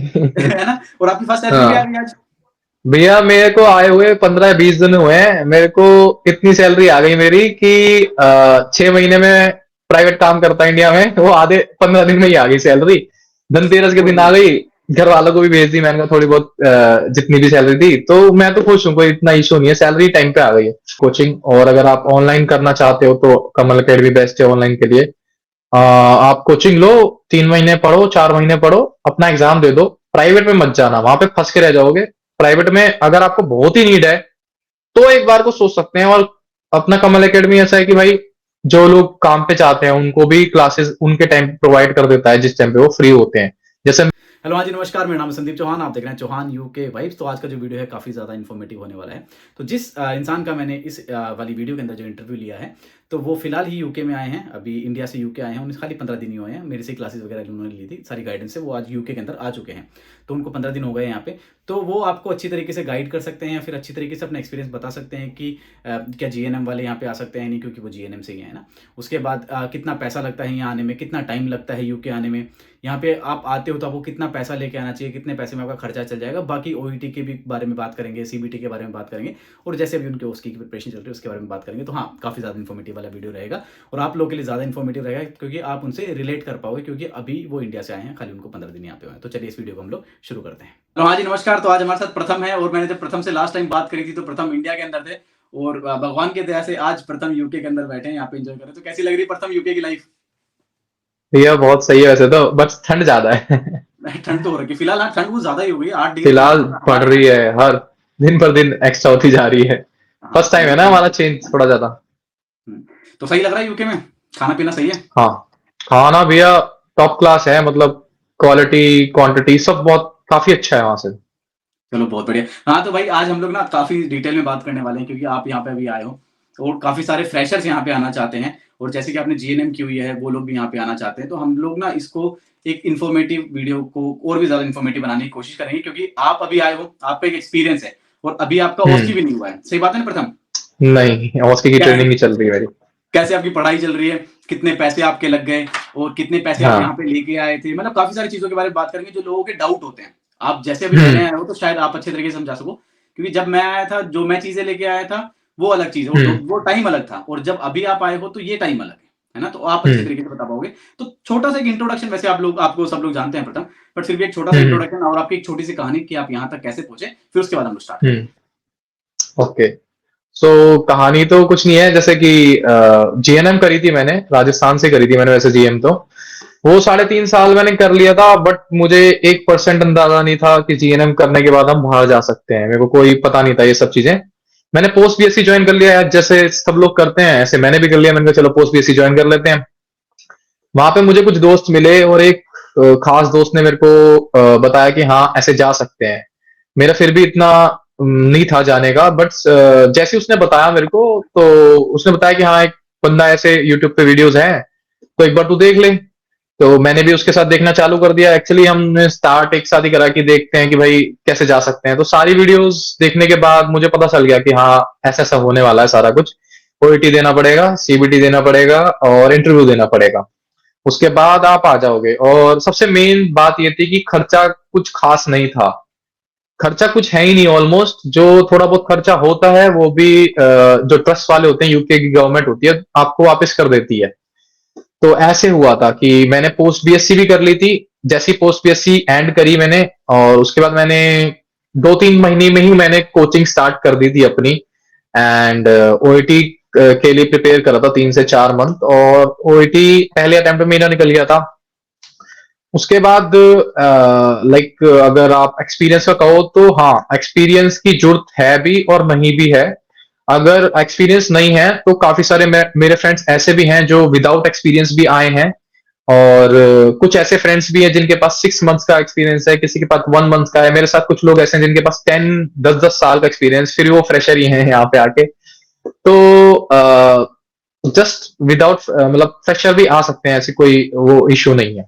है ना? और आपकी फर्स्ट सैलरी भी आ हाँ गई आज। भैया, मेरे को आए हुए 15-20 दिन हुए हैं। मेरे को इतनी सैलरी आ गई मेरी कि 6 महीने में प्राइवेट काम करता है इंडिया में, वो आधे 15 दिन में ही आ गई सैलरी। धनतेरस के बहुत दिन आ बढ़िया। गई। घर वालों को भी भेज दी मैंने, कहा थोड़ी बहुत जितनी भी सैलरी थी। तो मैं तो खुश हूँ, कोई इतना इशू नहीं है, सैलरी टाइम पे आ गई है। कोचिंग, और अगर आप ऑनलाइन करना चाहते हो तो कमल अकेडमी बेस्ट है ऑनलाइन के लिए। आप कोचिंग लो, 3 महीने पढ़ो, 4 महीने पढ़ो, अपना एग्जाम दे दो। प्राइवेट में मत जाना, वहां पे फंस के रह जाओगे। प्राइवेट में अगर आपको बहुत ही नीड है तो एक बार को सोच सकते हैं। और अपना कमल एकेडमी ऐसा है कि भाई, जो लोग काम पे जाते हैं उनको भी क्लासेस उनके टाइम प्रोवाइड कर देता है जिस टाइम पे वो फ्री होते हैं। जैसे हेलो, हाँ जी, नमस्कार। मेरा नाम है संदीप चौहान। आप देख रहे हैं चौहान यूके वाइब्स। तो आज का जो वीडियो है काफ़ी ज़्यादा इन्फॉर्मेटिव होने वाला है। तो जिस इंसान का मैंने इस वाली वीडियो के अंदर जो इंटरव्यू लिया है, तो वो फिलहाल ही यूके में आए हैं। अभी इंडिया से यूके आए हैं, उन्हें खाली 15 दिन ही हुए हैं। मेरे से क्लासेस वगैरह उन्होंने ली थी, सारी गाइडेंस से वो आज यूके के अंदर आ चुके हैं। तो उनको 15 दिन हो गए यहाँ पे। तो वो आपको अच्छी तरीके से गाइड कर सकते हैं या फिर अच्छी तरीके से अपना एक्सपीरियंस बता सकते हैं कि क्या जीएनएम वाले यहाँ पे आ सकते हैं नहीं, क्योंकि वो जीएनएम से ही है ना। उसके बाद कितना पैसा लगता है यहाँ आने में, कितना टाइम लगता है यूके आने में। यहाँ पे आप आते हो तो आपको कितना पैसा लेके आना चाहिए, कितने पैसे में आपका खर्चा चल जाएगा। बाकी ओईटी के भी बारे में बात करेंगे, सीबीटी के बारे में बात करेंगे, और जैसे अभी उनके उसकी प्रिपरेशन चल रही है उसके बारे में बात करेंगे। तो हाँ, काफ़ी ज़्यादा इन्फॉर्मेटिव वाला वीडियो रहेगा और आप लोगों के लिए ज़्यादा इन्फॉर्मेटिव रहेगा, क्योंकि आप उनसे रिलेट कर पाओगे, क्योंकि अभी वो इंडिया से आए हैं, खाली उनको 15 दिन यहाँ पे हुए हैं। तो चलिए इस वीडियो को हम लोग शुरू करते हैं। तो हाँ जी, नमस्कार। तो आज हमारे साथ प्रथम है, और मैंने जब प्रथम से लास्ट टाइम बात करी थी तो प्रथम इंडिया के अंदर थे, और भगवान के दया से आज प्रथम यूके के अंदर बैठे हैं, यहाँ पे एंजॉय कर रहे हैं। तो कैसी लग रही है प्रथम यूके की लाइफ? भैया बहुत सही है वैसे तो, बस ठंड ज्यादा है। ठंड तो हो रही है फिलहाल। हाँ, ठंड कुछ ज्यादा ही हो गई है, 8 डिग्री फिलहाल टेम्परेचर पड़ हमारे यहाँ रही पे। है, हर दिन पर दिन एक्स्ट्रा होती जा रही है। हाँ, फर्स्ट टाइम ये है ना तो हमारा चेंज थोड़ा ज्यादा। तो सही लग रहा है यूके में? खाना पीना सही है? हाँ, खाना भैया टॉप क्लास है, मतलब क्वालिटी क्वांटिटी सब बहुत काफी अच्छा है वहां से। चलो, बहुत बढ़िया। हाँ, तो भाई आज हम लोग ना काफी डिटेल में बात करने वाले हैं, क्योंकि आप यहाँ पे अभी आए हो और काफी सारे फ्रेशर्स यहाँ पे आना चाहते हैं, और जैसे कि आपने जीएनएम की हुई है वो लोग भी यहाँ पे आना चाहते हैं। तो हम लोग ना इसको एक इन्फॉर्मेटिव वीडियो को और भी ज्यादा इन्फॉर्मेटिव बनाने की कोशिश करेंगे, क्योंकि आप अभी आए हो, आपका एक एक्सपीरियंस है, और अभी आपका ओस्की हम्म। भी नहीं हुआ है। सही बात है ना प्रथम? नहीं, हॉस्की की ट्रेनिंग ही चल रही है मेरी। कैसे आपकी पढ़ाई चल रही है, कितने पैसे आपके लग गए, और कितने पैसे आप यहाँ हाँ। पे लेके आए थे। मतलब काफी सारी चीजों के बारे में बात करेंगे जो लोगों के डाउट होते हैं। आप जैसे अभी नए हम्म। आए हो तो शायद आप अच्छे तरीके से समझा सको, क्योंकि जब मैं आया था जो मैं चीजें लेके आया था वो अलग चीज है, हम्म। वो टाइम अलग था, और जब अभी आप आए हो तो ये टाइम अलग है ना। तो आप अच्छी हम्म। तरीके से बता पाओगे। तो छोटा सा एक इंट्रोडक्शन, वैसे आप लोग, आपको सब लोग जानते हैं प्रथम, बट फिर भी एक छोटा सा हम्म। इंट्रोडक्शन और आपकी एक छोटी सी कहानी कि आप यहाँ तक कैसे पहुंचे, फिर उसके बाद हम लोग स्टार्ट करेंगे। हम्म। ओके। सो कहानी तो कुछ नहीं है, जैसे कि जीएनएम करी थी मैंने, राजस्थान से करी थी मैंने वैसे जीएम तो। वो 3.5 साल मैंने कर लिया था, बट मुझे 1% अंदाजा नहीं था कि जीएनएम करने के बाद हम बाहर जा सकते हैं। मेरे को कोई पता नहीं था ये सब चीजें। मैंने पोस्ट बीएससी ज्वाइन कर लिया है, जैसे सब लोग करते हैं ऐसे मैंने भी कर लिया। मैंने कहा चलो पोस्ट बीएससी ज्वाइन कर लेते हैं। वहां पे मुझे कुछ दोस्त मिले, और एक खास दोस्त ने मेरे को बताया कि हाँ ऐसे जा सकते हैं। मेरा फिर भी इतना नहीं था जाने का, बट जैसे उसने बताया मेरे को, तो उसने बताया कि हाँ एक बंदा ऐसे यूट्यूब पे वीडियोस हैं, तो एक बार तू देख ले। तो मैंने भी उसके साथ देखना चालू कर दिया। एक्चुअली हमने स्टार्ट एक साथ ही करा कि देखते हैं कि भाई कैसे जा सकते हैं। तो सारी वीडियोस देखने के बाद मुझे पता चल गया कि हाँ ऐसा ऐसा होने वाला है सारा कुछ। ओईटी देना पड़ेगा, सीबीटी देना पड़ेगा, और इंटरव्यू देना पड़ेगा। उसके बाद आप आ जाओगे। और सबसे मेन बात ये थी कि खर्चा कुछ खास नहीं था। खर्चा कुछ है ही नहीं ऑलमोस्ट। जो थोड़ा बहुत खर्चा होता है वो भी जो ट्रस्ट वाले होते हैं, यूके की गवर्नमेंट होती है, आपको वापस कर देती है। तो ऐसे हुआ था कि मैंने पोस्ट बीएससी भी कर ली थी। जैसी पोस्ट बीएससी एंड करी मैंने, और उसके बाद मैंने 2-3 महीने में ही मैंने कोचिंग स्टार्ट कर दी थी अपनी। एंड ओईटी के लिए प्रिपेयर करा था 3 से 4 मंथ, और ओईटी पहले अटेम्प्ट में मेरा निकल गया था। उसके बाद लाइक अगर आप एक्सपीरियंस का कहो तो हाँ, एक्सपीरियंस की जरूरत है भी और नहीं भी है। अगर एक्सपीरियंस नहीं है तो काफी सारे मेरे फ्रेंड्स ऐसे भी हैं जो विदाउट एक्सपीरियंस भी आए हैं। और कुछ ऐसे फ्रेंड्स भी हैं जिनके पास 6 मंथ्स का एक्सपीरियंस है, किसी के पास 1 मंथ का है। मेरे साथ कुछ लोग ऐसे हैं जिनके पास 10-10 साल का एक्सपीरियंस, फिर वो फ्रेशर ही हैं यहाँ पे आके। तो जस्ट विदाउट मतलब फ्रेशर भी आ सकते हैं, ऐसी कोई वो इश्यू नहीं है।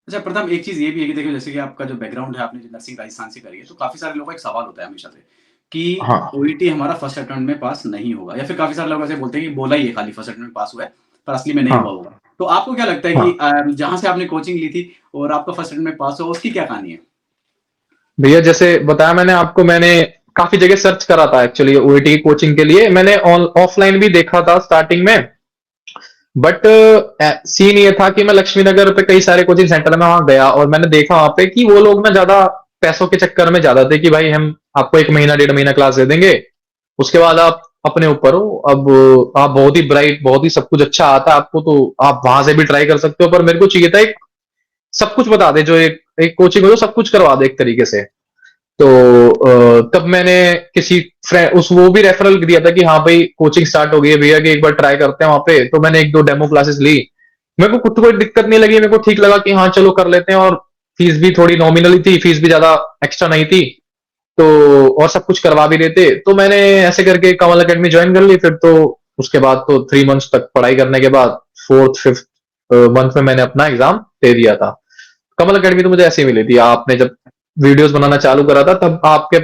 अच्छा प्रथम, एक चीज ये भी है कि देखो, जैसे कि आपका जो बैकग्राउंड है, आपने जो नर्सिंग राजस्थान से करी है, तो काफी सारे लोगों का एक सवाल होता है हमेशा से कि हाँ। ओईटी हमारा फर्स्ट अटेम्प्ट में पास नहीं होगा, या फिर काफी सारे लोग ऐसे बोलते हैं कि बोला ही है खाली फर्स्ट अटेम्प्ट में पास हुआ है, पर असली में नहीं हाँ। हुआ होगा। तो आपको क्या लगता है हाँ कि जहां से आपने कोचिंग ली थी और आपका फर्स्ट अटेम्प्ट में पास हुआ, उसकी क्या कहानी है? भैया, जैसे बताया मैंने आपको, मैंने काफी जगह सर्च करा था एक्चुअली ओईटी की कोचिंग के लिए। मैंने ऑफलाइन भी देखा था स्टार्टिंग में, बट सीन ये था कि मैं लक्ष्मी नगर पे कई सारे कोचिंग सेंटर में वहां गया और मैंने देखा वहां पे कि वो लोग ना ज्यादा पैसों के चक्कर में ज्यादा थे कि भाई हम आपको 1 महीना 1.5 महीना क्लास दे देंगे, उसके बाद आप अपने ऊपर हो। अब आप बहुत ही ब्राइट, बहुत ही सब कुछ अच्छा आता है आपको, तो आप वहां से भी ट्राई कर सकते हो। पर मेरे को चाहिए था एक सब कुछ बता दे, जो एक एक कोचिंग हो जो सब कुछ करवा दे एक तरीके से। तो तब मैंने किसी फ्रेंड उस वो भी रेफरल दिया था कि हाँ भाई कोचिंग स्टार्ट हो गई है भैया, कि एक बार ट्राई करते हैं वहां पे। तो मैंने 1-2 डेमो क्लासेस ली, मेरे को कुछ कोई दिक्कत नहीं लगी, मेरे को ठीक लगा कि हाँ चलो कर लेते हैं। और फीस भी थोड़ी नॉमिनल ही थी, फीस भी ज्यादा एक्स्ट्रा नहीं थी, तो और सब कुछ करवा भी देते। तो मैंने ऐसे करके कमल अकेडमी ज्वाइन कर ली। फिर तो उसके बाद तो 3 मंथ्स तक पढ़ाई करने के बाद 4th 5th मंथ में मैंने अपना एग्जाम दे दिया था। कमल अकेडमी तो मुझे ऐसे ही मिली थी, आपने जब वीडियोस बनाना चालू करा था तब आपके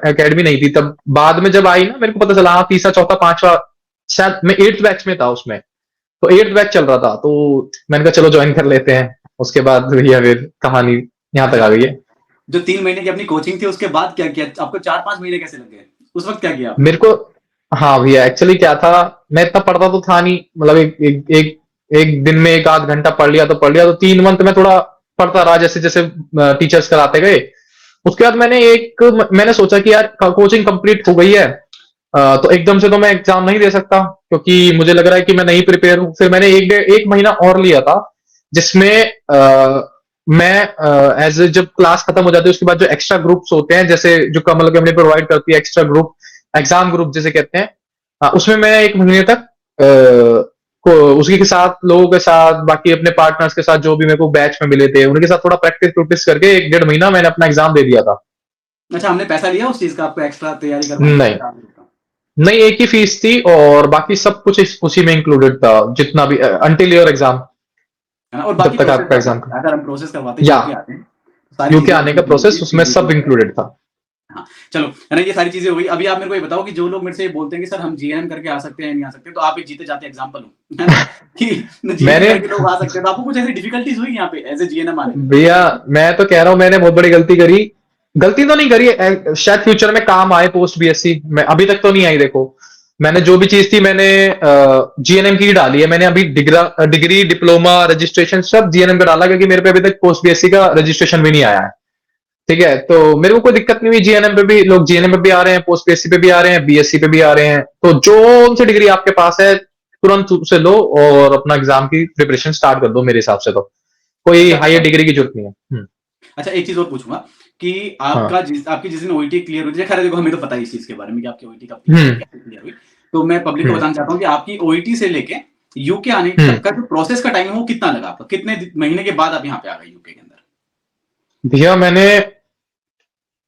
अकेडमी नहीं थी। तब बाद में जब आई ना, मेरे को पता चला हाँ तीसरा चौथा पांचवा, शायद मैं 8th बैच में था उसमें, तो 8th बैच चल रहा था। तो मैंने कहा चलो ज्वाइन कर लेते हैं। उसके बाद भैया फिर कहानी यहाँ तक अच्छा, आ गई है। जो 3 महीने की अपनी कोचिंग थी उसके बाद क्या किया? आपको 4-5 महीने कैसे लग गए? उस वक्त क्या किया आपने? मेरे को, हाँ भैया, एक्चुअली क्या था, मैं इतना पढ़ता तो था नहीं, मतलब एक दिन में 1 आध घंटा पढ़ लिया तो पढ़ लिया। तो 3 मंथ में थोड़ा पढ़ता रहा, जैसे जैसे टीचर्स कराते गए। उसके बाद मैंने सोचा कि यार कोचिंग कंप्लीट हो गई है, तो एकदम से तो मैं एग्जाम नहीं दे सकता, क्योंकि मुझे लग रहा है कि मैं नहीं प्रिपेयर हूँ। फिर मैंने 1 महीना और लिया था, जिसमें मैं जब क्लास खत्म हो जाती है उसके बाद जो एक्स्ट्रा ग्रुप्स होते हैं, जैसे जो कमल कंपनी प्रोवाइड करती है एक्स्ट्रा ग्रुप, एग्जाम ग्रुप जिसे कहते हैं, उसमें मैं 1 महीने तक उसी के साथ लोगों के साथ, बाकी अपने पार्टनर्स के साथ जो भी मेरे को बैच में मिले थे उनके साथ थोड़ा प्रैक्टिस प्रैक्टिस करके 1-1.5 महीना मैंने अपना एग्जाम दे दिया था। अच्छा, हमने पैसा लिया उस चीज का आपको एक्स्ट्रा तैयारी करवाने नहीं, का? नहीं, एक ही फीस थी और बाकी सब कुछ उसी में इंक्लूडेड था, जितना भी अंटिल योर एग्जाम, है ना? और जब बाकी तक प्रोसेस आपका करना एग्जाम पड़ता है, अगर हम प्रोसेस करवाते हैं या यूके आते हैं तो सारी यूके चीजें आने उसमें का include होती प्रोसेस है, उसमें फीस भी सब include इंक्लूडेड है। था। हाँ, चलो, है ना, ये सारी चीजें हो गई। अभी आप मेरे को ये बताओ कि जो लोग मेरे से ये बोलते हैं कि सर हम जीएनएम करके आ सकते हैं या नहीं आ सकते, तो आप एक जीते जाते एग्जाम्पल हो, है ना, कि जीएनएम मैंने करके लोग आ सकते हैं। तो आपको कुछ ऐसी डिफिकल्टीज हुई यहाँ पे एज ए जीएनएम आने में? भैया, मैं तो कह रहा हूं मैंने बहुत बड़ी गलती करी। गलती तो नहीं करी, शायद फ्यूचर में काम आए पोस्ट बीएससी में, अभी तक तो नहीं आई। देखो, मैंने जो भी चीज थी मैंने जीएनएम की ही डाली है। मैंने अभी डिग्री डिप्लोमा रजिस्ट्रेशन सब जीएनएम का डाला, क्योंकि मेरे पे अभी तक पोस्ट बीएससी का रजिस्ट्रेशन भी नहीं आया है। ठीक है, तो मेरे को कोई दिक्कत नहीं हुई। जीएनएम पे भी लोग, जीएनएम पे भी आ रहे हैं, पोस्ट बीएससी पे भी आ रहे हैं, बीएससी पे भी आ रहे हैं। तो जो उनसे डिग्री आपके पास है तुरंत उसे लो और अपना एग्जाम की प्रिपरेशन स्टार्ट कर दो। मेरे हिसाब से तो कोई अच्छा, हायर डिग्री की जरूरत नहीं है। अच्छा, एक चीज और पूछूंगा कि हाँ। आपकी जिस दिन ओईटी क्लियर हुई थी, खैर देखो हमें तो पता है इस चीज के बारे में कि आपकी ओईटी कब क्लियर हुई, हम्म। कैसे क्लियर हुई। तो मैं पब्लिक को हम्म। बताना चाहता हूँ कि आपकी ओईटी से लेके यूके आने हम्म। तक का जो प्रोसेस का टाइम है वो कितना लगा आपका? कितने महीने के बाद आप यहाँ पे आ गए यूके के अंदर? भैया मैंने,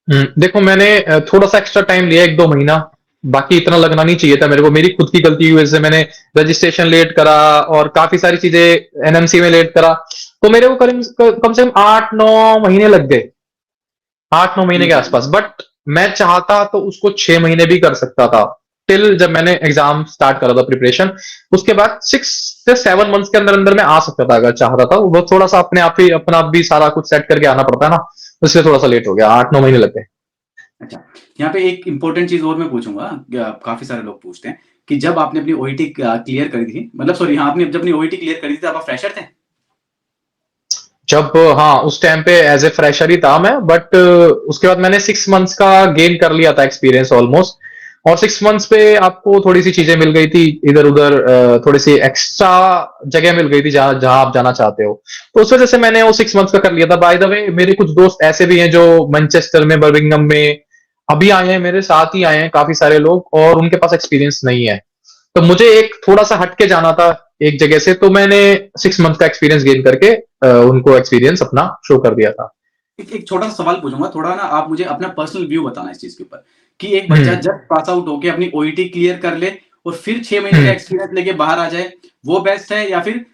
देखो मैंने थोड़ा सा एक्स्ट्रा टाइम लिया, 1-2 महीना। बाकी इतना लगना नहीं चाहिए था मेरे को, मेरी खुद की गलती की वजह से मैंने रजिस्ट्रेशन लेट करा और काफी सारी चीजें एनएमसी में लेट करा। तो मेरे को कम से कम 8-9 महीने लग गए, 8-9 महीने के ठीक है। आसपास। बट मैं चाहता तो उसको 6 महीने भी कर सकता था, टिल जब मैंने एग्जाम स्टार्ट करा था प्रिपरेशन। उसके बाद 6 से 7 मंथ्स के अंदर अंदर मैं आ सकता था अगर चाहता था। वो थोड़ा सा अपने आप ही अपना भी सारा कुछ सेट करके आना पड़ता है ना, इसलिए थोड़ा सा लेट हो गया, 8-9 महीने लग गए। अच्छा, यहाँ पे एक इंपॉर्टेंट चीज और मैं पूछूंगा, काफी सारे लोग पूछते हैं कि जब आपने अपनी ओईटी क्लियर करी थी, मतलब सॉरी, हाँ, आपने जब अपनी ओईटी क्लियर करी थी, तब आप फ्रेशर थे? जब, हाँ, उस टाइम पे एज ए फ्रेशर ही था मैं। बट उसके बाद मैंने 6 मंथ्स का गेन कर लिया था एक्सपीरियंस ऑलमोस्ट। और 6 मंथ्स पे आपको थोड़ी सी चीजें मिल गई थी इधर उधर, थोड़ी सी एक्स्ट्रा जगह मिल गई थी जहां जहां आप जाना चाहते हो। तो उस वजह से मैंने वो 6 मंथ्स का कर लिया था। बाय द वे, मेरे कुछ दोस्त ऐसे भी हैं जो मैनचेस्टर में, बर्मिंघम में अभी आए हैं, मेरे साथ ही आए हैं काफी सारे लोग, और उनके पास एक्सपीरियंस नहीं है। तो मुझे एक थोड़ा सा हटके जाना था एक जगह से, तो मैंने 6 मंथ का एक्सपीरियंस गेन करके उनको एक्सपीरियंस अपना शो कर दिया था। एक छोटा सा सवाल पूछूंगा, थोड़ा ना आप मुझे अपना पर्सनल व्यू बताना इस चीज के ऊपर कि एक बच्चा हम्म। जब पास आउट होके अपनी ओईटी क्लियर कर ले और फिर 6 महीने का हम्म। एक्सपीरियंस लेके बाहर आ जाए, वो बेस्ट है, या फिर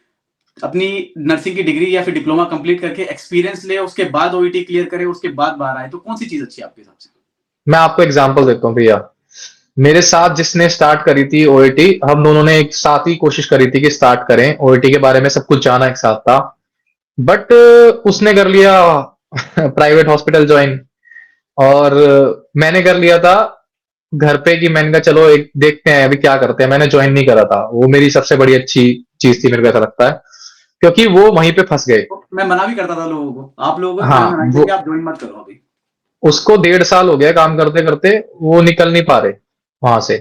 अपनी नर्सिंग की डिग्री या फिर डिप्लोमा कंप्लीट करके एक्सपीरियंस ले, उसके बाद ओईटी क्लियर करे, उसके बाद बाहर आए, तो कौन सी चीज अच्छी है आपके हिसाब से? मैं आपको एग्जांपल देता हूँ भैया। मेरे साथ जिसने स्टार्ट करी थी ओईटी, हम दोनों ने एक साथ ही कोशिश करी थी कि स्टार्ट करें ओईटी के बारे में, सब कुछ जाना एक साथ था। बट उसने कर लिया प्राइवेट हॉस्पिटल ज्वाइन, और मैंने कर लिया था घर पे, कि मैंने कहा चलो एक देखते हैं अभी क्या करते हैं। मैंने ज्वाइन नहीं करा था, वो मेरी सबसे बड़ी अच्छी चीज थी, मेरे को ऐसा लगता है, क्योंकि वो वहीं पे फंस गए। तो मैं मना भी करता था लोगों को, आप लोगों को भी मैंने हाँ, मना किया वो कि आप ज्वाइन मत करो अभी। उसको 1.5 साल हो गया काम करते करते, वो निकल नहीं पा रहे वहां से,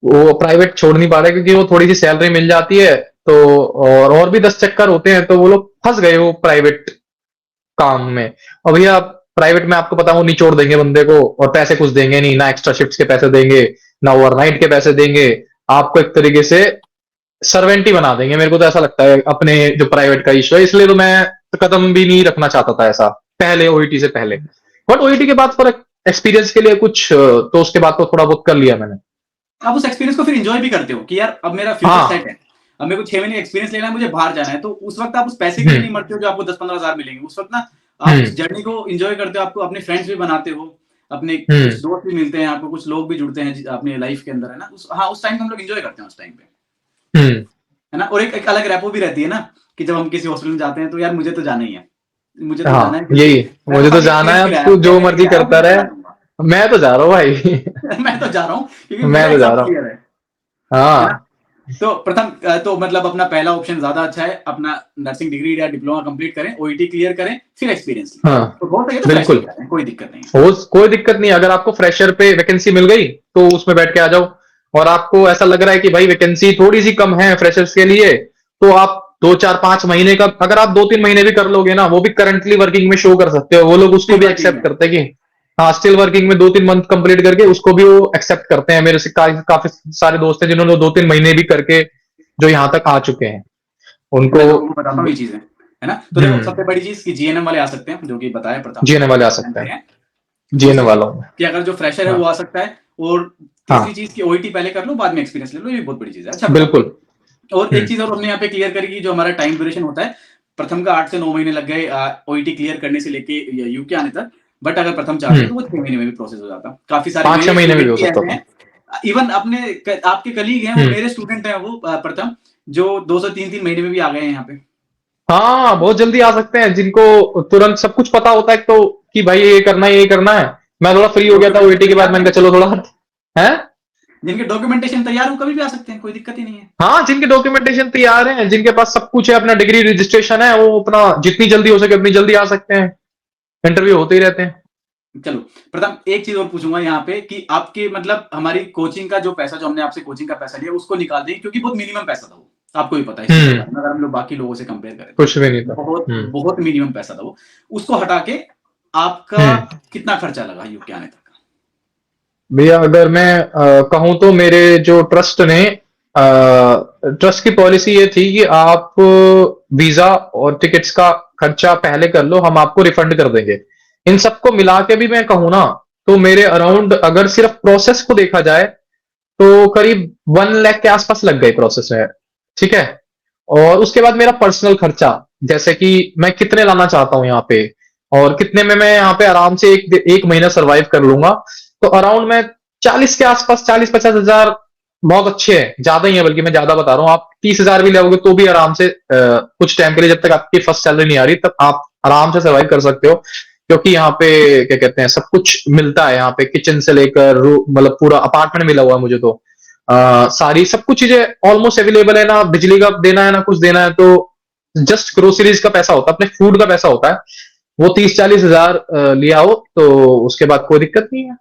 वो प्राइवेट छोड़ नहीं पा रहे, क्योंकि वो थोड़ी सी सैलरी मिल जाती है तो, और भी 10 चक्कर होते हैं, तो वो लोग फंस गए वो प्राइवेट काम में। और भैया प्राइवेट में आपको पता, वो निचोड़ देंगे बंदे को, और पैसे कुछ देंगे नहीं, ना एक्स्ट्रा शिफ्ट्स के पैसे देंगे, ना ओवरनाइट के पैसे देंगे, आपको एक तरीके से सर्वेंट ही बना देंगे। मेरे को तो ऐसा लगता है अपने जो प्राइवेट का इशू है, इसलिए तो मैं कदम भी नहीं रखना चाहता था ऐसा पहले, ओईटी से पहले। बट ओईटी के बाद पर एक्सपीरियंस के लिए कुछ तो उसके बाद तो थोड़ा बहुत कर लिया मैंने। आप उस एक्सपीरियंस को फिर एंजॉय भी करते हो कि यार अब मेरा फ्यूचर हाँ। सेट है, अब मेरे को 6 महीने एक्सपीरियंस लेना है, मुझे बाहर जाना है, तो उस वक्त आप उस पैसे के लिए हम्म। नहीं मरते हो जो आपको 10-15 हजार मिलेंगे उस वक्त ना। आप हम्म। उस जर्नी को एंजॉय करते हो, आपको अपने फ्रेंड्स भी बनाते हो, अपने कुछ हम्म। दोस्त भी मिलते हैं आपको, कुछ लोग भी जुड़ते हैं अपने लाइफ के अंदर, है ना। हाँ, उस टाइम हम लोग एंजॉय करते हैं उस टाइम पे, हम्म। है ना। और एक अलग रेपो भी रहती है ना, कि जब हम किसी हॉस्पिटल में जाते हैं तो यार मुझे तो जाना ही है, मुझे तो हाँ, जाना है, क्योंकि यही, मैं तो मुझे तो खाली जाना है, एक्सपीरियंस के अब लिए आया तू हूँ, जो कहने के मर्जी लिए आया हूँ, करता मैं रहे, चला जाऊंगा। मैं तो जा रहा हूँ भाई। मैं तो जा रहा हूँ क्योंकि मैं मेरा तो जा एग्जाम रहा हूँ। क्लियर है ना। हाँ। तो प्रथम तो मतलब अपना पहला ऑप्शन ज्यादा अच्छा है, अपना नर्सिंग डिग्री या डिप्लोमा कंप्लीट करें, ओईटी क्लियर करें, फिर एक्सपीरियंस लें। हाँ। तो बहुत है, तो फ्रेशर बिल्कुल। पे आ जाएं, कोई दिक्कत नहीं है। वो कोई दिक्कत नहीं, अगर आपको फ्रेशर पे वैकेंसी मिल गई तो उसमें बैठ के आ जाओ। और आपको ऐसा लग रहा है कि भाई वैकेंसी थोड़ी सी कम है फ्रेशर्स के लिए, तो आप 2 4 5 महीने का, अगर आप 2 3 महीने भी कर लोगे ना, वो भी करंटली वर्किंग में शो कर सकते हो, वो लोग उसको स्टिल भी वर्किंग एक्सेप्ट में। करते हैं कि हाँ स्टिल वर्किंग में 2 3 मंथ कंप्लीट करके उसको भी वो एक्सेप्ट करते हैं। मेरे से काफी सारे दोस्त हैं जिन्होंने 2 3 महीने भी करके जो यहाँ तक आ चुके हैं उनको। मैं लोगों को बताता हूँ ये चीजें, है ना। तो देखो, हम्म। सबसे बड़ी चीज कि जीएनएम वाले आ सकते हैं, जो कि बताया प्रथम ने, जीने वाले आ वो सकते जानते हैं। हैं। जीने दूसरी चीज वाला हूँ मैं। कि अगर जो फ्रेशर है हाँ। वो आ सकता है, और तीसरी हाँ। चीज कि ओईटी पहले कर लो, बाद में एक्सपीरियंस ले लो, ये बहुत बड़ी चीज है। अच्छा प्रथम, बिल्कुल। और एक हम्म। चीज और हमने यहाँ पे क्लियर करी कि जो हमारा टाइम ड्यूरेशन होता है, प्रथम का 8 से 9 महीने लग गए ओईटी क्लियर करने से लेके यूके आने तक। बट अगर प्रथम चाहते हम्म। तो वो 6 महीने में भी प्रोसेस हो जाता। काफी सारे 5 6 मेरे महीने में भी स्टूडेंट हो भी सकता ऐसे था। हैं, इवन अपने आपके कलीग हैं, वो हम्म। मेरे स्टूडेंट हैं, वो प्रथम, जो 2 से 3 3 महीने में भी आ गए हैं यहाँ पे। हाँ, बहुत जल्दी आ सकते हैं जिनको तुरंत सब कुछ पता होता है, तो कि भाई ये करना है, ये करना है। मैं थोड़ा फ्री हो गया था डॉक्यूमेंटेशन ओईटी के बाद, तैयार मैंने है, कहा चलो थोड़ा है। जिनके डॉक्यूमेंटेशन तैयार हो कभी भी आ सकते हैं, कोई दिक्कत ही नहीं है। हाँ, जिनके डॉक्यूमेंटेशन तैयार हैं, जिनके पास सब कुछ है, अपना डिग्री रजिस्ट्रेशन है, वो अपना जितनी जल्दी हो सके उतनी जल्दी आ सकते हैं। इंटरव्यू होते ही रहते हैं। चलो प्रथम, एक चीज और पूछूंगा यहाँ पे कि आपके मतलब हमारी कोचिंग का जो पैसा, जो हमने आपसे कोचिंग का पैसा लिया, उसको निकाल दें, क्योंकि बहुत मिनिमम पैसा था वो, आपको भी पता है इस चीज के बारे में, अगर हम लोग बाकी लोगों से कंपेयर करें तो कुछ भी नहीं था। बहुत बहुत मिनिमम पैसा था वो। उसको हटा के आपका हम्म। कितना खर्चा लगा यूके आने तक का? भैया अगर मैं कहूं तो मेरे जो ट्रस्ट ने, ट्रस्ट की पॉलिसी ये थी कि आप वीजा और टिकट्स का खर्चा पहले कर लो, हम आपको रिफंड कर देंगे। इन सबको मिला के भी मैं कहूं ना, तो मेरे अराउंड अगर सिर्फ प्रोसेस को देखा जाए तो करीब 1 लाख के आसपास लग गई प्रोसेस में। ठीक है। और उसके बाद मेरा पर्सनल खर्चा, जैसे कि मैं कितने लाना चाहता हूं यहाँ पे, और कितने में मैं यहाँ पे आराम से एक महीना सरवाइव कर लूंगा, तो अराउंड मैं 40 के आसपास, 40 50 हजार बहुत अच्छे हैं, ज्यादा ही है, बल्कि मैं ज्यादा बता रहा हूँ। आप 30 हजार भी लोगे तो भी आराम से कुछ टाइम के लिए, जब तक आपकी फर्स्ट सैलरी नहीं आ रही, तब आप आराम से सर्वाइव कर सकते हो। क्योंकि यहाँ पे क्या कहते हैं, सब कुछ मिलता है यहाँ पे, किचन से लेकर मतलब पूरा अपार्टमेंट मिला हुआ है मुझे तो। सारी सब कुछ चीजें ऑलमोस्ट अवेलेबल है, ना बिजली का देना है ना कुछ देना है, तो जस्ट ग्रोसरीज का पैसा होता है, अपने फूड का पैसा होता है। वो 30 40 हजार लिया हो तो उसके बाद कोई दिक्कत नहीं है।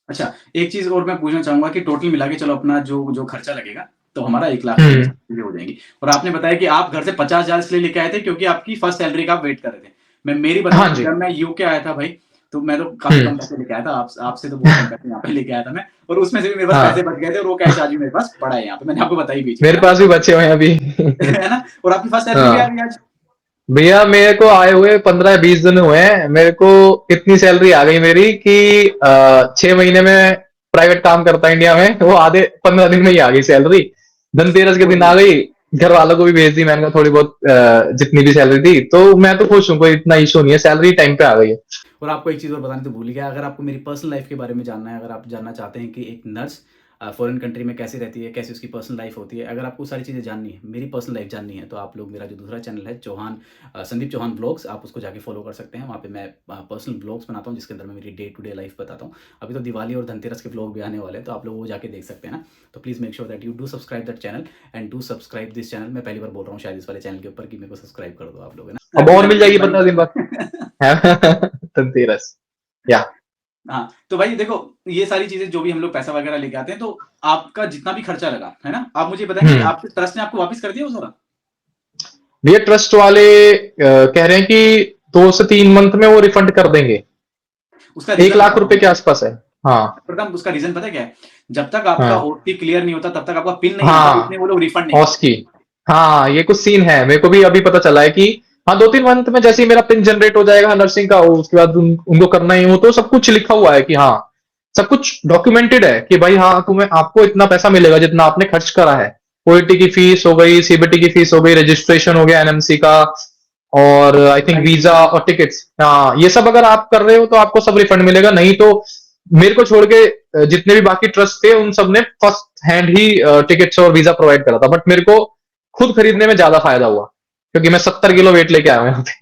अच्छा, एक चीज और मैं पूछना चाहूंगा कि टोटल मिला के चलो अपना जो जो खर्चा लगेगा, तो हमारा 1 लाख रुपए में हम्म। सब चीजें हो जाएंगी। और आपने बताया कि आप घर से 50 हजार इसलिए लेके आए थे क्योंकि आपकी फर्स्ट सैलरी का आप वेट कर रहे थे। मैं मेरी बताऊं हाँ तो जी। जब मैं यूके आया था भाई, तो मैं तो काफी हम्म। कम पैसे लेके आया था, आपसे तो बहुत कम पैसे यहाँ पे लेके आया था मैं। और उसमें से भी मेरे पास पैसे हाँ, बच गए थे, और वो कैश आज भी मेरे पास पड़ा है यहाँ पे, मैंने आपको बताई भी चीज, है मेरे ना। पास भी बचे हुए हैं अभी। है ना, और आपकी फर्स्ट सैलरी भी आ हाँ गई आज। भैया, मेरे को आए हुए 15 20 दिन हुए हैं, मेरे को इतनी सैलरी आ गई मेरी कि 6 महीने में प्राइवेट काम करता है इंडिया में, वो आधे 15 दिन में ही आ गई सैलरी। धनतेरस के कोई दिन आ नहीं, गई। घर वालों को भी भेज दी मैंने, कहा थोड़ी बहुत जितनी भी सैलरी थी, तो मैं तो खुश हूँ, कोई इतना इशू नहीं है, सैलरी टाइम पे आ गई है। और आपको एक चीज़ और बतानी तो भूल ही गया, अगर आपको मेरी पर्सनल लाइफ के बारे में जानना है, अगर आप जानना चाहते हैं कि एक नर्स फॉरेन कंट्री में कैसे रहती है, कैसे उसकी पर्सनल लाइफ होती है, अगर आपको सारी चीज़ें जाननी है, मेरी पर्सनल लाइफ जाननी है, तो आप लोग मेरा जो दूसरा चैनल है चौहान संदीप चौहान ब्लॉग्स, आप उसको जाके फॉलो कर सकते हैं। वहाँ पे मैं पर्सनल ब्लॉग्स बनाता हूँ जिसके अंदर मैं मेरी डे टू डे लाइफ बताता हूँ। अभी तो दिवाली और धनतेरस के ब्लॉग भी आने वाले हैं, तो आप लोग वो जाके देख सकते हैं ना। तो please make sure that you do subscribe that channel and do subscribe this channel. मैं पहली बार बोल रहा हूँ शायद इस वाले चैनल के ऊपर कि मेरे को सब्सक्राइब कर दो आप लोग, है ना। अब अभी और मिल जाएगी भाई 15 दिन बाद। धनतेरस। या हाँ, तो भाई देखो, ये सारी चीज़ें जो भी हम लोग पैसा वगैरह लेके आते हैं, तो आपका जितना भी खर्चा लगा, है ना? आप मुझे बताएँगे कि हम्म। आपके ट्रस्ट ने आपको वापस कर दिया वो सारा? भैया ट्रस्ट वाले कह रहे हैं कि 2 से 3 मंथ में वो रिफंड कर देंगे। उसका 1 लाख रुपए के आसपास है। हाँ। प्रथम उसका रीज़न पता है क्या है? जब तक आपका हाँ। ओटीपी क्लियर नहीं होता, तब तक आपका पिन नहीं आता, हाँ। इसलिए वो लोग रिफंड नहीं हॉस करते। की। हाँ, ये कुछ सीन है, मेरे को भी अभी पता चला है कि हाँ 2-3 मंथ में जैसे ही मेरा पिन जनरेट हो जाएगा नर्सिंग का, उसके बाद उनको करना ही हो, तो सब कुछ लिखा हुआ है कि हाँ, सब कुछ डॉक्यूमेंटेड है कि भाई हाँ तुम्हें आपको इतना पैसा मिलेगा जितना आपने खर्च करा है। ओईटी की फीस हो गई, सीबीटी की फीस हो गई, रजिस्ट्रेशन हो गया एनएमसी का, और आई थिंक आईटी वीजा का। और टिकट्स, हाँ ये सब अगर आप कर रहे हो तो आपको सब रिफंड मिलेगा। नहीं तो मेरे को छोड़ के जितने भी बाकी ट्रस्ट थे उन सब ने फर्स्ट हैंड ही टिकट्स और वीजा प्रोवाइड करा था, बट मेरे को खुद खरीदने में ज्यादा फायदा हुआ क्योंकि मैं 70 किलो वेट लेके आया हूं यहाँ पे।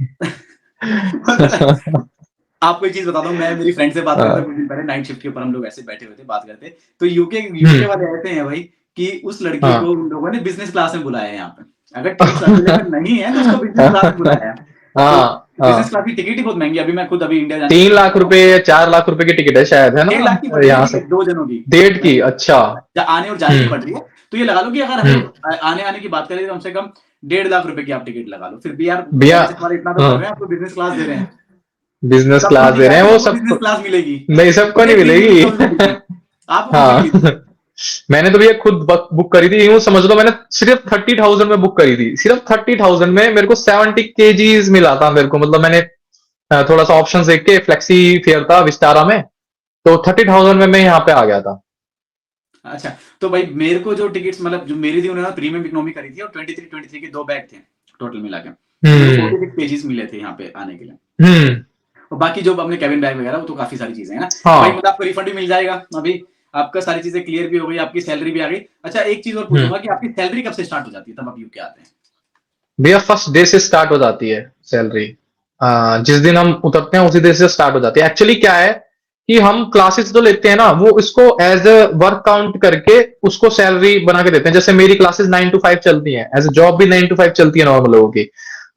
आपको एक चीज़ बताता हूँ, मैं मेरी फ्रेंड से बात करता हाँ। कुछ दिन पहले, नाइट शिफ्ट के ऊपर हम लोग ऐसे बैठे हुए थे, बात करते। तो यूके यूके हम्म। वाले ऐसे हैं भाई कि उस लड़की को हाँ। उन लोगों ने बिज़नेस क्लास में बुलाया है यहाँ पे। अगर टिकट्स अवेलेबल नहीं है, तो उसको बिज़नेस क्लास में बुलाया है। तो हाँ। बिज़नेस हाँ। क्लास की टिकट ही बहुत महँगी है। अभी मैं खुद अभी इंडिया जाने की 3 लाख रुपए, 4 लाख रुपए की टिकट है शायद, है ना? 1,00,000 की पड़ रही है यहाँ से टिकट 2 जनों की। 1.5 की, अच्छा। आने और जाने की हम्म। पड़ रही है। तो ये लगा लो कि अगर हम हम्म। लोग आने-आने की बात करें तो कम से कम 1.5 लाख रुपए की आप टिकट लगा लो। फिर भी यार भैया। एनएचएस वाले इतना तो कर हाँ, रहे हैं, आपको बिज़नेस क्लास दे रहे हैं। बिजनेस सबको क्लास नहीं दे कह रहे रहा हैं कि वो सबको बिज़नेस सबको। क्लास मिलेगी। नहीं, सबको नहीं ये प्रीमियम मिलेगी। इकोनॉमी मिलेगी। आपको खुद हाँ। मिलेगी। मैंने तो भैया खुद बुक करी थी, यूं समझ लो मैंने सिर्फ 30,000 में बुक करी थी। सिर्फ 30,000 में मेरे को 70 kgs मिला था मेरे को, मतलब मैंने थोड़ा सा ऑप्शन देख के, फ्लेक्सी फेयर था विस्टारा में, तो 30,000 में मैं यहाँ पे आ गया था। अच्छा, तो भाई मेरे को जो टिकट्स मतलब जो मेरी थी उन्होंने प्रीमियम इकोनॉमी करी थी और 23 के 2 बैग थे टोटल मिला के। तो मेरे को हम्म। 46 पेजेस मिले थे यहाँ पे आने के लिए। हम्म। और बाकी जो अपने केबिन बैग वगैरह वो तो काफ़ी सारी चीज़ें हैं ना। तो भाई हाँ। मतलब आपको रिफंड भी मिल जाएगा अभी, आपका सारी चीज़ें क्लियर भी हो गई, आपकी सैलरी भी आ गई। अच्छा एक चीज़ और हम्म। पूछूँगा कि आपकी सैलरी कब से स्टार्ट हो जाती है तब आप यूके आते हैं? भैया फर्स्ट डे से स्टार्ट हो जाती है सैलरी। जिस दिन हम उतरते हैं उसी दिन से स्टार्ट हो जाती है। एक्चुअली क्या है कि हम क्लासेस जो लेते हैं ना, वो इसको एज अ वर्क काउंट करके उसको सैलरी बना के देते हैं। जैसे मेरी क्लासेस 9 to 5 चलती हैं, एज अ जॉब भी 9 to 5 चलती है नॉर्मल लोगों की।